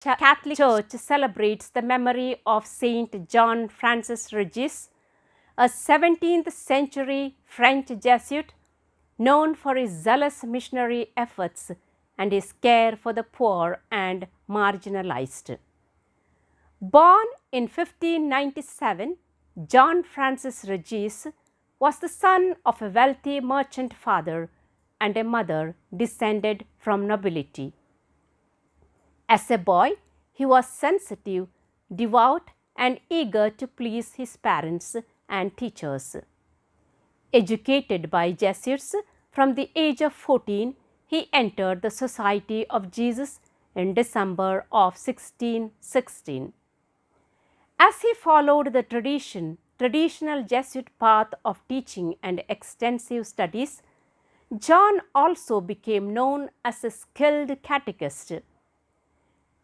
Catholic Church celebrates the memory of Saint John Francis Regis, a 17th century French Jesuit known for his zealous missionary efforts and his care for the poor and marginalized. Born in 1597, John Francis Regis was the son of a wealthy merchant father and a mother descended from nobility. As a boy, he was sensitive, devout, and eager to please his parents and teachers. Educated by Jesuits from the age of 14, he entered the Society of Jesus in December of 1616. As he followed the traditional Jesuit path of teaching and extensive studies, John also became known as a skilled catechist.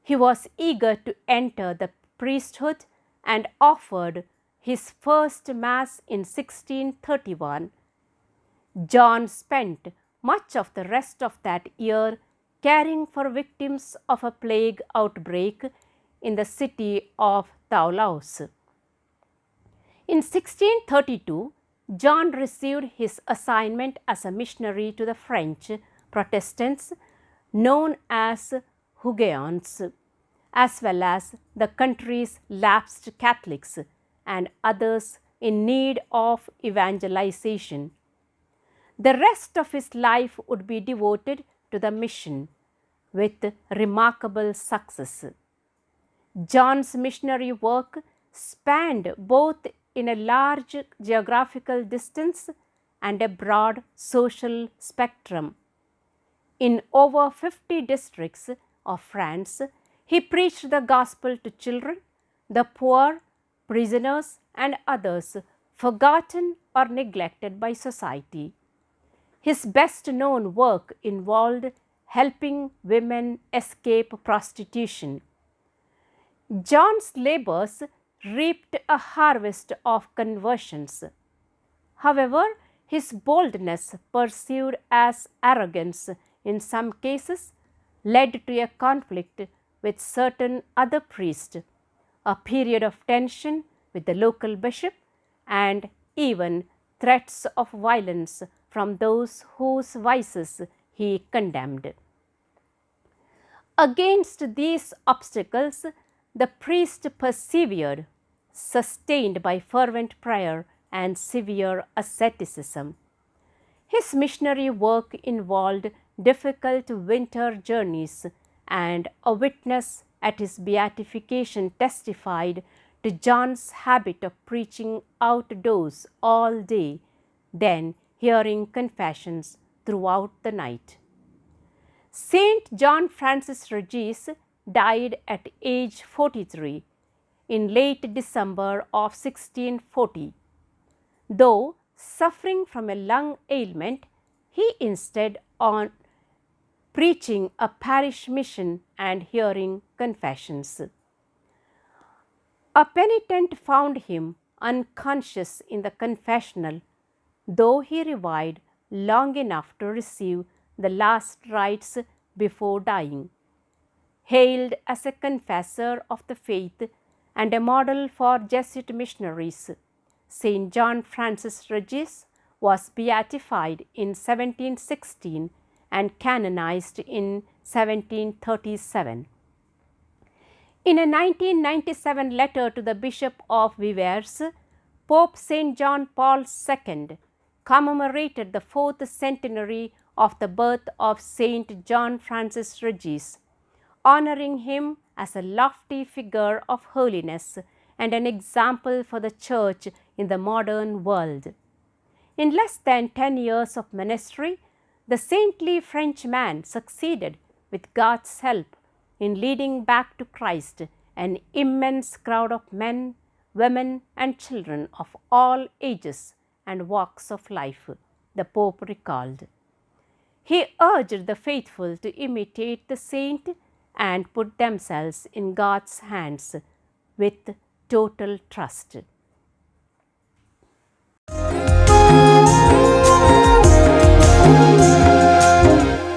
He was eager to enter the priesthood and offered his first Mass in 1631. John spent much of the rest of that year caring for victims of a plague outbreak in the city of Toulouse. In 1632, John received his assignment as a missionary to the French Protestants known as Huguenots, as well as the country's lapsed Catholics and others in need of evangelization. The rest of his life would be devoted to the mission with remarkable success. John's missionary work spanned both in a large geographical distance and a broad social spectrum. In over 50 districts of France, he preached the gospel to children, the poor, prisoners, and others forgotten or neglected by society. His best known work involved helping women escape prostitution. John's labors reaped a harvest of conversions. However, his boldness, perceived as arrogance in some cases, led to a conflict with certain other priests, a period of tension with the local bishop, and even threats of violence from those whose vices he condemned. Against these obstacles, the priest persevered, sustained by fervent prayer and severe asceticism. His missionary work involved difficult winter journeys, and a witness at his beatification testified to John's habit of preaching outdoors all day, then hearing confessions throughout the night. Saint John Francis Regis died at age 43 in late December of 1640. Though suffering from a lung ailment, he insisted on preaching a parish mission and hearing confessions. A penitent found him unconscious in the confessional, though he revived long enough to receive the last rites before dying. Hailed as a confessor of the faith and a model for Jesuit missionaries, Saint John Francis Regis was beatified in 1716 and canonized in 1737. In a 1997 letter to the Bishop of Vivers, Pope St. John Paul II commemorated the 4th centenary of the birth of Saint John Francis Regis, honoring him as a lofty figure of holiness and an example for the Church in the modern world. In less than 10 years of ministry, the saintly Frenchman succeeded, with God's help, in leading back to Christ an immense crowd of men, women, and children of all ages and walks of life, the Pope recalled. He urged the faithful to imitate the saint and put themselves in God's hands with total trust.